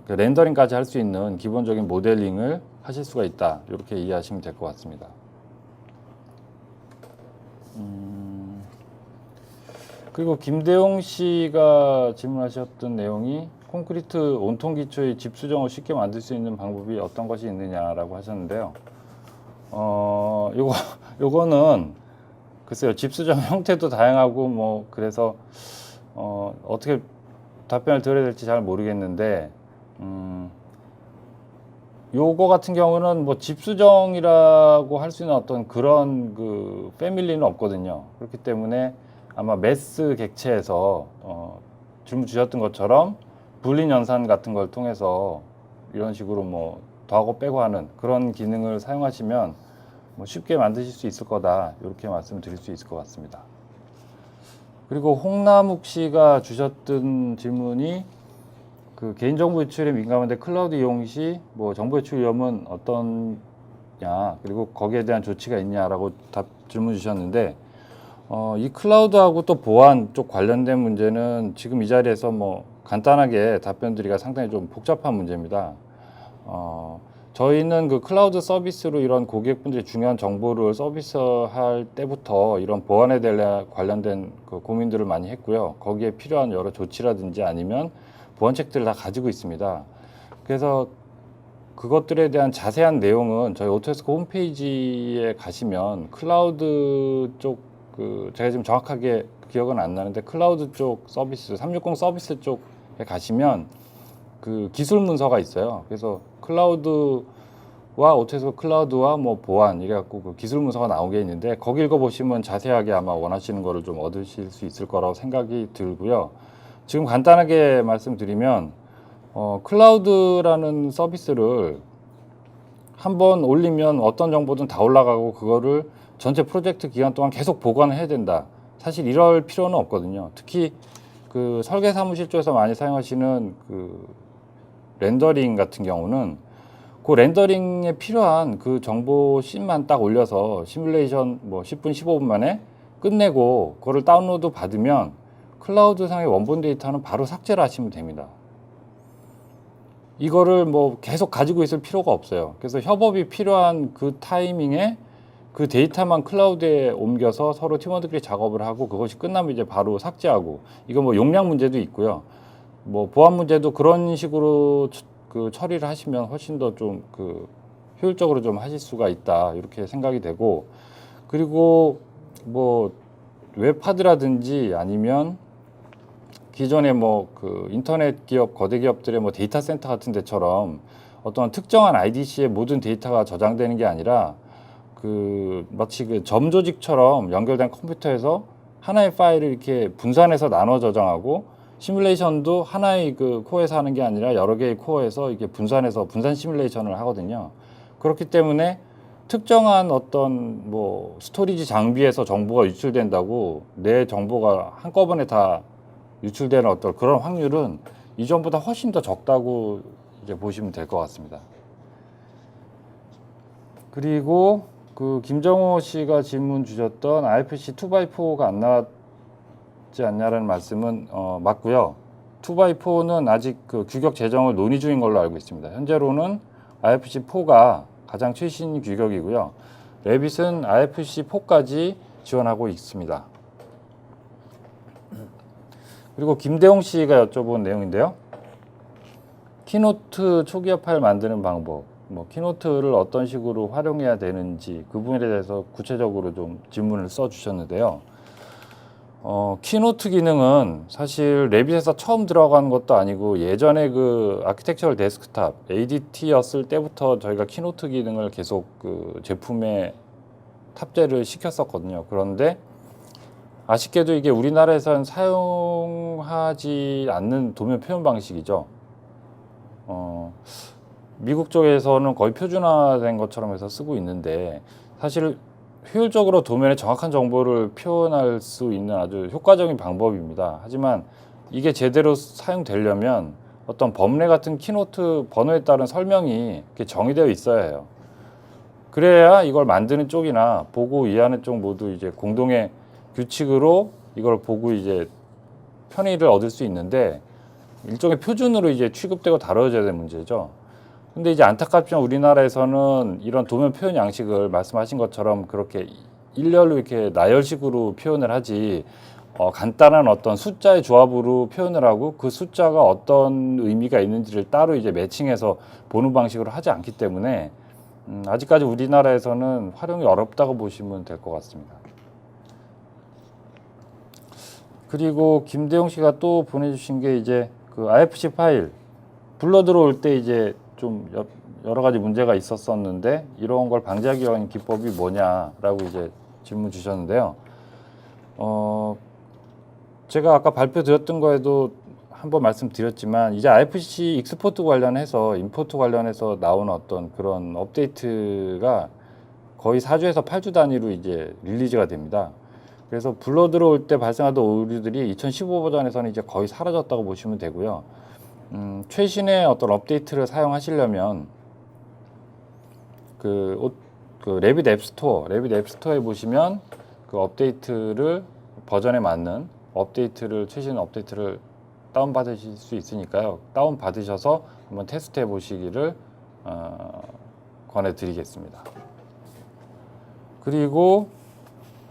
그 렌더링까지 할 수 있는 기본적인 모델링을 하실 수가 있다. 이렇게 이해하시면 될 것 같습니다. 그리고 김대용 씨가 질문하셨던 내용이 콘크리트 온통 기초의 집 수정을 쉽게 만들 수 있는 방법이 어떤 것이 있느냐라고 하셨는데요. 요거는 글쎄요, 집 수정 형태도 다양하고 뭐 그래서 어떻게 답변을 드려야 될지 잘 모르겠는데, 요거 같은 경우는 뭐 집수정이라고 할 수 있는 어떤 그런 그 패밀리는 없거든요. 그렇기 때문에 아마 매스 객체에서 질문 주셨던 것처럼 불린 연산 같은 걸 통해서 이런 식으로 뭐 더하고 빼고 하는 그런 기능을 사용하시면 뭐 쉽게 만드실 수 있을 거다, 이렇게 말씀드릴 수 있을 것 같습니다. 그리고 홍남욱 씨가 주셨던 질문이 그 개인정보 유출에 민감한데 클라우드 이용 시 뭐 정보 유출 위험은 어떠냐, 그리고 거기에 대한 조치가 있냐라고 질문 주셨는데, 이 클라우드하고 또 보안 쪽 관련된 문제는 지금 이 자리에서 뭐 간단하게 답변드리기가 상당히 좀 복잡한 문제입니다. 저희는 그 클라우드 서비스로 이런 고객분들이 중요한 정보를 서비스할 때부터 이런 보안에 대한 관련된 그 고민들을 많이 했고요. 거기에 필요한 여러 조치라든지 아니면 보안책들을 다 가지고 있습니다. 그래서 그것들에 대한 자세한 내용은 저희 오토데스크 홈페이지에 가시면 클라우드 쪽, 그 제가 지금 정확하게 기억은 안 나는데 클라우드 쪽 서비스 360 서비스 쪽에 가시면 그 기술 문서가 있어요. 그래서 클라우드와 오토데스크 클라우드와 뭐 보안 이래갖고 그 기술 문서가 나오게 있는데, 거기 읽어보시면 자세하게 아마 원하시는 거를 좀 얻으실 수 있을 거라고 생각이 들고요. 지금 간단하게 말씀드리면 클라우드라는 서비스를 한번 올리면 어떤 정보든 다 올라가고 그거를 전체 프로젝트 기간 동안 계속 보관을 해야 된다. 사실 이럴 필요는 없거든요. 특히 그 설계 사무실 쪽에서 많이 사용하시는 그 렌더링 같은 경우는 그 렌더링에 필요한 그 정보 씬만 딱 올려서 시뮬레이션 뭐 10분, 15분 만에 끝내고 그거를 다운로드 받으면 클라우드 상의 원본 데이터는 바로 삭제를 하시면 됩니다. 이거를 뭐 계속 가지고 있을 필요가 없어요. 그래서 협업이 필요한 그 타이밍에 그 데이터만 클라우드에 옮겨서 서로 팀원들끼리 작업을 하고 그것이 끝나면 이제 바로 삭제하고, 이거 뭐 용량 문제도 있고요. 뭐 보안 문제도 그런 식으로 그 처리를 하시면 훨씬 더 좀 그 효율적으로 좀 하실 수가 있다, 이렇게 생각이 되고, 그리고 뭐 웹하드라든지 아니면 기존의 뭐 그 인터넷 기업, 거대 기업들의 뭐 데이터 센터 같은 데처럼 어떤 특정한 IDC의 모든 데이터가 저장되는 게 아니라 그 마치 그 점 조직처럼 연결된 컴퓨터에서 하나의 파일을 이렇게 분산해서 나눠 저장하고, 시뮬레이션도 하나의 그 코어에서 하는 게 아니라 여러 개의 코어에서 이게 분산해서 분산 시뮬레이션을 하거든요. 그렇기 때문에 특정한 어떤 뭐 스토리지 장비에서 정보가 유출된다고 내 정보가 한꺼번에 다 유출되는 어떤 그런 확률은 이전보다 훨씬 더 적다고 이제 보시면 될 것 같습니다. 그리고 그 김정호 씨가 질문 주셨던 IFC 2x4가 안 나왔지 않냐라는 말씀은 맞고요. 2x4는 아직 그 규격 제정을 논의 중인 걸로 알고 있습니다. 현재로는 IFC 4가 가장 최신 규격이고요. 레빗은 IFC 4까지 지원하고 있습니다. 그리고 김대용 씨가 여쭤본 내용인데요. 키노트 초기화 파일 만드는 방법. 뭐 키노트를 어떤 식으로 활용해야 되는지 그 부분에 대해서 구체적으로 좀 질문을 써 주셨는데요. 키노트 기능은 사실 레빗에서 처음 들어간 것도 아니고 예전에 그 아키텍처럴 데스크탑 ADT였을 때부터 저희가 키노트 기능을 계속 그 제품에 탑재를 시켰었거든요. 그런데 아쉽게도 이게 우리나라에서는 사용하지 않는 도면 표현 방식이죠. 미국 쪽에서는 거의 표준화된 것처럼 해서 쓰고 있는데 사실 효율적으로 도면에 정확한 정보를 표현할 수 있는 아주 효과적인 방법입니다. 하지만 이게 제대로 사용되려면 어떤 법례 같은 키노트 번호에 따른 설명이 이렇게 정의되어 있어야 해요. 그래야 이걸 만드는 쪽이나 보고 이해하는 쪽 모두 이제 공동의 규칙으로 이걸 보고 이제 편의를 얻을 수 있는데 일종의 표준으로 이제 취급되고 다뤄져야 되는 문제죠. 근데 이제 안타깝지만 우리나라에서는 이런 도면 표현 양식을 말씀하신 것처럼 그렇게 일렬로 이렇게 나열식으로 표현을 하지 간단한 어떤 숫자의 조합으로 표현을 하고 그 숫자가 어떤 의미가 있는지를 따로 이제 매칭해서 보는 방식으로 하지 않기 때문에 아직까지 우리나라에서는 활용이 어렵다고 보시면 될 것 같습니다. 그리고 김대용 씨가 또 보내주신 게 이제 그 IFC 파일 불러 들어올 때 이제 좀 여러 가지 문제가 있었었는데 이런 걸 방지하기 위한 기법이 뭐냐라고 이제 질문 주셨는데요. 제가 아까 발표드렸던 거에도 한번 말씀드렸지만 이제 IFC 익스포트 관련해서 임포트 관련해서 나온 어떤 그런 업데이트가 거의 4주에서 8주 단위로 이제 릴리즈가 됩니다. 그래서 불러 들어올 때 발생하던 오류들이 2015 버전에서는 이제 거의 사라졌다고 보시면 되고요. 최신의 어떤 업데이트를 사용하시려면 그 레빗 앱스토어에 보시면 그 업데이트를 버전에 맞는 최신 업데이트를 다운 받으실 수 있으니까요. 다운 받으셔서 한번 테스트해 보시기를 권해드리겠습니다. 그리고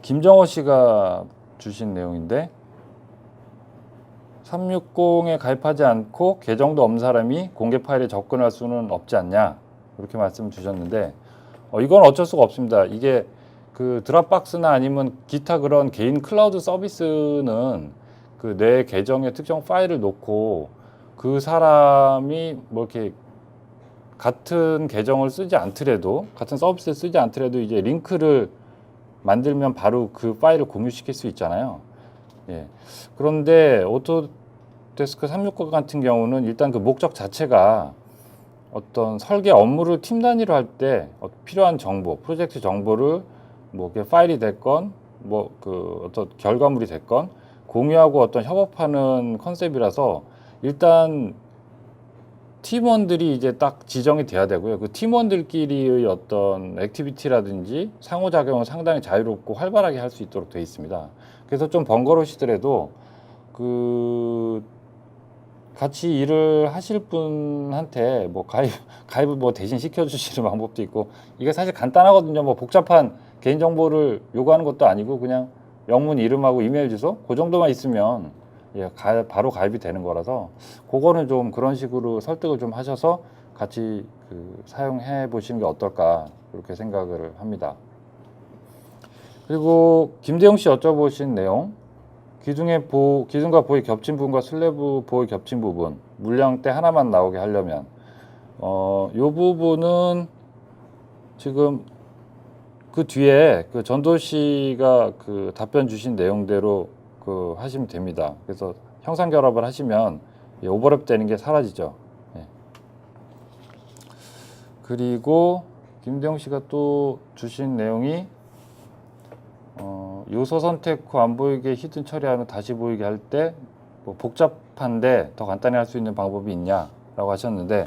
김정호 씨가 주신 내용인데 360에 가입하지 않고 계정도 없는 사람이 공개 파일에 접근할 수는 없지 않냐 이렇게 말씀 주셨는데 이건 어쩔 수가 없습니다. 이게 그 드랍박스나 아니면 기타 그런 개인 클라우드 서비스는 그 내 계정에 특정 파일을 놓고 그 사람이 뭐 이렇게 같은 계정을 쓰지 않더라도 같은 서비스를 쓰지 않더라도 이제 링크를 만들면 바로 그 파일을 공유시킬 수 있잖아요. 예. 그런데 오토데스크 360 같은 경우는 일단 그 목적 자체가 어떤 설계 업무를 팀 단위로 할 때 필요한 정보, 프로젝트 정보를 뭐 파일이 됐건 뭐 그 어떤 결과물이 됐건 공유하고 어떤 협업하는 컨셉이라서 일단 팀원들이 이제 딱 지정이 돼야 되고요. 그 팀원들끼리의 어떤 액티비티라든지 상호작용은 상당히 자유롭고 활발하게 할 수 있도록 되어 있습니다. 그래서 좀 번거로우시더라도 그 같이 일을 하실 분한테 뭐 가입을 뭐 대신 시켜주시는 방법도 있고 이게 사실 간단하거든요. 뭐 복잡한 개인정보를 요구하는 것도 아니고 그냥 영문 이름하고 이메일 주소 그 정도만 있으면 바로 가입이 되는 거라서 그거는 좀 그런 식으로 설득을 좀 하셔서 같이 그 사용해 보시는 게 어떨까 그렇게 생각을 합니다. 그리고 김대용 씨 여쭤보신 내용 기둥과 보이 겹친 부분과 슬래브 보이 겹친 부분 물량대 하나만 나오게 하려면 요 부분은 지금 그 뒤에 그 전도 씨가 그 답변 주신 내용대로 그 하시면 됩니다. 그래서 형상 결합을 하시면 오버랩 되는 게 사라지죠. 예. 그리고 김대용 씨가 또 주신 내용이 요소 선택 후 안 보이게 히든 처리하면 다시 보이게 할 때 뭐 복잡한데 더 간단히 할 수 있는 방법이 있냐라고 하셨는데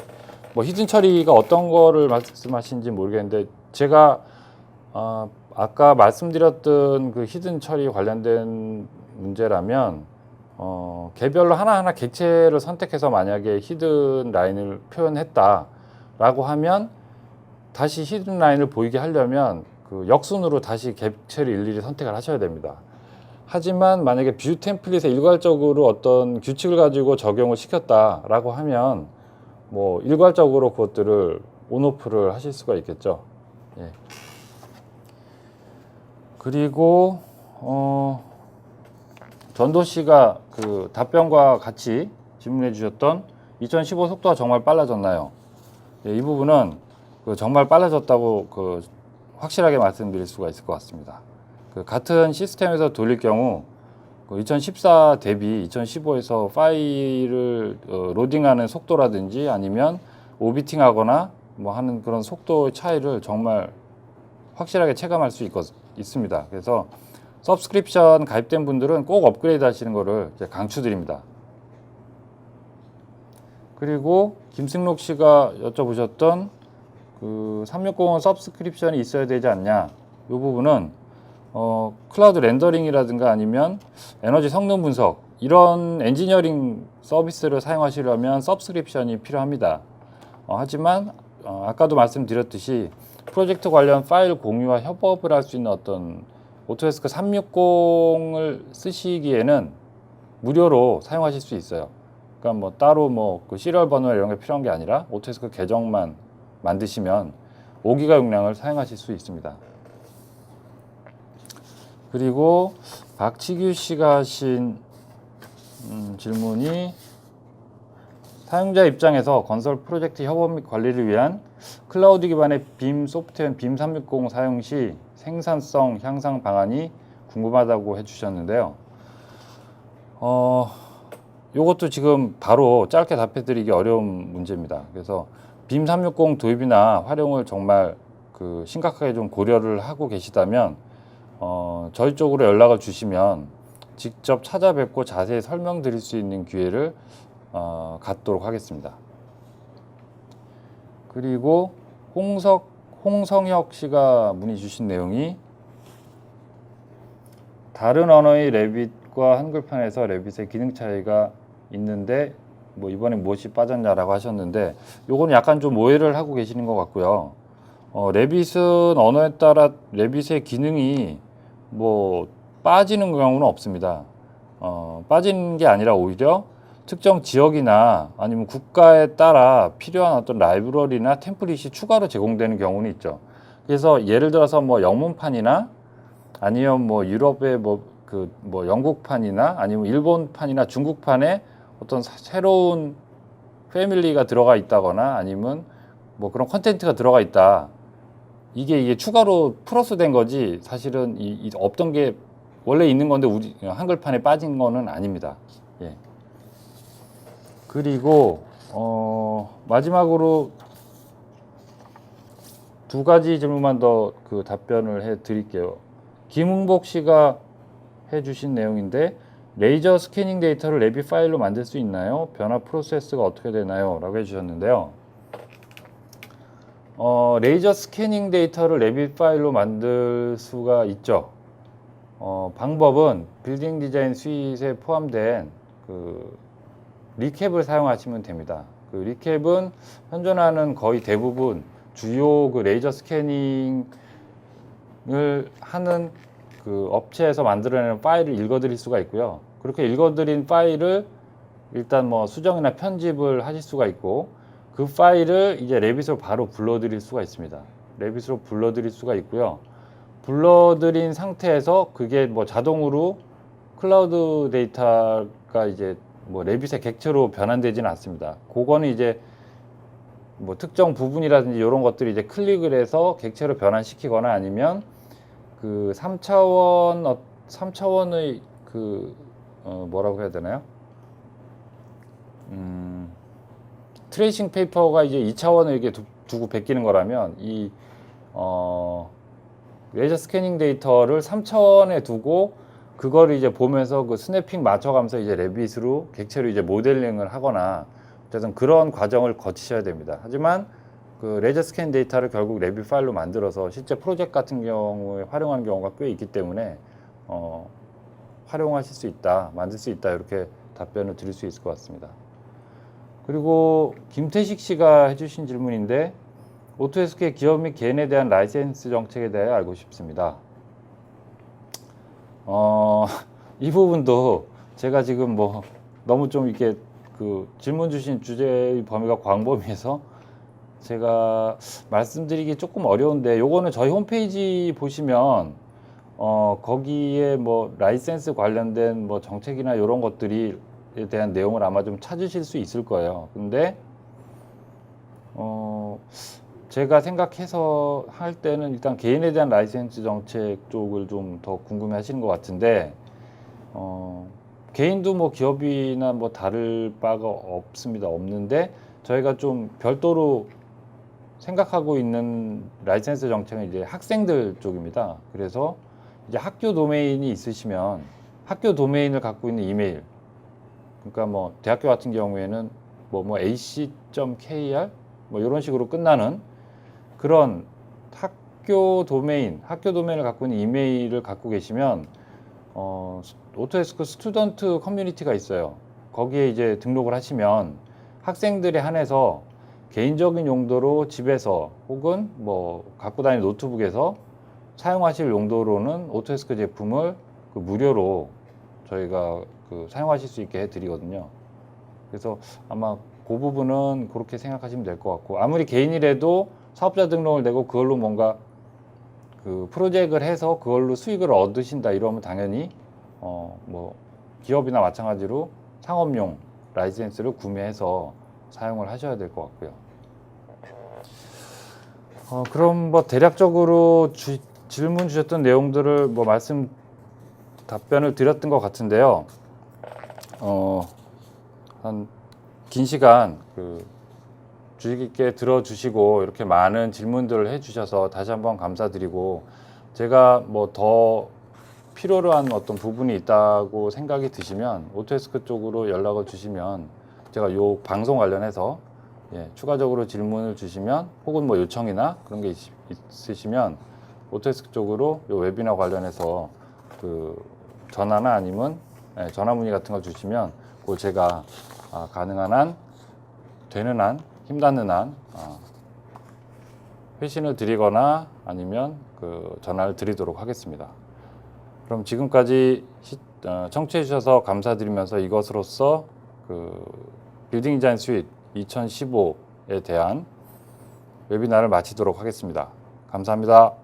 뭐 히든 처리가 어떤 거를 말씀하시는지 모르겠는데 제가 아까 말씀드렸던 그 히든 처리 관련된 문제라면 개별로 하나하나 객체를 선택해서 만약에 히든 라인을 표현했다라고 하면 다시 히든 라인을 보이게 하려면 그 역순으로 다시 객체를 일일이 선택을 하셔야 됩니다. 하지만 만약에 뷰 템플릿에 일괄적으로 어떤 규칙을 가지고 적용을 시켰다라고 하면 뭐 일괄적으로 그것들을 온오프를 하실 수가 있겠죠. 예. 그리고 전도 씨가 그 답변과 같이 질문해 주셨던 2015 속도가 정말 빨라졌나요? 예, 이 부분은 그 정말 빨라졌다고 그 확실하게 말씀드릴 수가 있을 것 같습니다. 그 같은 시스템에서 돌릴 경우 그 2014 대비 2015에서 파일을 로딩하는 속도라든지 아니면 오비팅하거나 뭐 하는 그런 속도의 차이를 정말 확실하게 체감할 수 있습니다. 그래서 서브스크립션 가입된 분들은 꼭 업그레이드 하시는 거를 이제 강추드립니다. 그리고 김승록 씨가 여쭤보셨던 그 360은 서브스크립션이 있어야 되지 않냐, 이 부분은 클라우드 렌더링이라든가 아니면 에너지 성능 분석 이런 엔지니어링 서비스를 사용하시려면 서브스크립션이 필요합니다. 하지만 아까도 말씀드렸듯이 프로젝트 관련 파일 공유와 협업을 할 수 있는 어떤 오토데스크 360을 쓰시기에는 무료로 사용하실 수 있어요. 그러니까 뭐 따로 뭐 그 시리얼 번호 이런 게 필요한 게 아니라 오토데스크 계정만 만드시면 5기가 용량을 사용하실 수 있습니다. 그리고 박치규 씨가 하신 질문이 사용자 입장에서 건설 프로젝트 협업 및 관리를 위한 클라우드 기반의 빔 소프트웨어 빔 360 사용 시 생산성 향상 방안이 궁금하다고 해주셨는데요. 요것도 지금 바로 짧게 답해드리기 어려운 문제입니다. 그래서 빔 360 도입이나 활용을 정말 그 심각하게 좀 고려를 하고 계시다면 저희 쪽으로 연락을 주시면 직접 찾아뵙고 자세히 설명드릴 수 있는 기회를 갖도록 하겠습니다. 그리고 홍성혁 씨가 문의 주신 내용이 다른 언어의 레빗과 한글판에서 레빗의 기능 차이가 있는데 뭐 이번에 무엇이 빠졌냐라고 하셨는데, 요거는 약간 좀 오해를 하고 계시는 것 같고요. 레빗은 언어에 따라 레빗의 기능이 뭐 빠지는 경우는 없습니다. 빠지는 게 아니라 오히려 특정 지역이나 아니면 국가에 따라 필요한 어떤 라이브러리나 템플릿이 추가로 제공되는 경우는 있죠. 그래서 예를 들어서 뭐 영문판이나 아니면 뭐 유럽의 뭐 영국판이나 아니면 일본판이나 중국판에 어떤 새로운 패밀리가 들어가 있다거나 아니면 뭐 그런 컨텐츠가 들어가 있다. 이게 추가로 플러스 된 거지 사실은 없던 게 원래 있는 건데 우리 한글판에 빠진 거는 아닙니다. 예. 그리고 마지막으로 두 가지 질문만 더 그 답변을 해 드릴게요. 김흥복 씨가 해 주신 내용인데 레이저 스캐닝 데이터를 레빗 파일로 만들 수 있나요? 변화 프로세스가 어떻게 되나요? 라고 해 주셨는데요. 레이저 스캐닝 데이터를 레빗 파일로 만들 수가 있죠. 방법은 빌딩 디자인 스윗에 포함된 그 리캡을 사용하시면 됩니다. 그 리캡은 현존하는 거의 대부분 주요 그 레이저 스캐닝을 하는 그 업체에서 만들어내는 파일을 읽어드릴 수가 있고요. 그렇게 읽어드린 파일을 일단 뭐 수정이나 편집을 하실 수가 있고, 그 파일을 이제 레빗으로 바로 불러드릴 수가 있습니다. 레빗으로 불러드릴 수가 있고요. 불러드린 상태에서 그게 뭐 자동으로 클라우드 데이터가 이제 뭐 레빗의 객체로 변환되지는 않습니다. 그거는 이제 뭐 특정 부분이라든지 이런 것들이 이제 클릭을 해서 객체로 변환시키거나 아니면 그 3차원의 그 뭐라고 해야 되나요? 트레이싱 페이퍼가 이제 2차원을 이렇게 두고 베끼는 거라면 이 레이저 스캐닝 데이터를 3차원에 두고 그거를 이제 보면서 그 스냅핑 맞춰가면서 이제 레빗으로 객체로 이제 모델링을 하거나 어쨌든 그런 과정을 거치셔야 됩니다. 하지만 그 레이저 스캐닝 데이터를 결국 레빗 파일로 만들어서 실제 프로젝트 같은 경우에 활용하는 경우가 꽤 있기 때문에 활용하실 수 있다, 만들 수 있다, 이렇게 답변을 드릴 수 있을 것 같습니다. 그리고 김태식 씨가 해주신 질문인데 오토데스크의 기업 및 개인에 대한 라이센스 정책에 대해 알고 싶습니다. 이 부분도 제가 지금 뭐 너무 좀 이렇게 그 질문 주신 주제의 범위가 광범위해서 제가 말씀드리기 조금 어려운데 요거는 저희 홈페이지 보시면 거기에 뭐 라이센스 관련된 뭐 정책이나 이런 것들이 에 대한 내용을 아마 좀 찾으실 수 있을 거예요. 근데 제가 생각해서 할 때는 일단 개인에 대한 라이센스 정책 쪽을 좀 더 궁금해 하시는 것 같은데 개인도 뭐 기업이나 뭐 다를 바가 없습니다. 없는데 저희가 좀 별도로 생각하고 있는 라이센스 정책은 이제 학생들 쪽입니다. 그래서 이제 학교 도메인이 있으시면 학교 도메인을 갖고 있는 이메일, 그러니까 뭐 대학교 같은 경우에는 뭐 ac.kr 뭐 이런 식으로 끝나는 그런 학교 도메인을 갖고 있는 이메일을 갖고 계시면 오토데스크 스튜던트 커뮤니티가 있어요. 거기에 이제 등록을 하시면 학생들에 한해서 개인적인 용도로 집에서 혹은 뭐 갖고 다니는 노트북에서 사용하실 용도로는 오토데스크 제품을 무료로 저희가 사용하실 수 있게 해드리거든요. 그래서 아마 그 부분은 그렇게 생각하시면 될 것 같고, 아무리 개인이라도 사업자 등록을 내고 그걸로 뭔가 프로젝트를 해서 그걸로 수익을 얻으신다 이러면 당연히 뭐 기업이나 마찬가지로 상업용 라이센스를 구매해서 사용을 하셔야 될 것 같고요. 그럼 뭐 대략적으로 질문 주셨던 내용들을 뭐 답변을 드렸던 것 같은데요. 한 긴 시간 주의 깊게 들어주시고 이렇게 많은 질문들을 해주셔서 다시 한번 감사드리고, 제가 뭐 더 필요로 한 어떤 부분이 있다고 생각이 드시면 오토데스크 쪽으로 연락을 주시면 제가 요 방송 관련해서 추가적으로 질문을 주시면 혹은 뭐 요청이나 그런 게 있으시면 오토데스크 쪽으로 요 웨비나 관련해서 전화나 아니면 전화 문의 같은 거 주시면 그걸 제가 가능한 한 되는 한 힘닿는 한 회신을 드리거나 아니면 전화를 드리도록 하겠습니다. 그럼 지금까지 청취해 주셔서 감사드리면서 이것으로써 빌딩 디자인 스윗 2015에 대한 웨비나를 마치도록 하겠습니다. 감사합니다.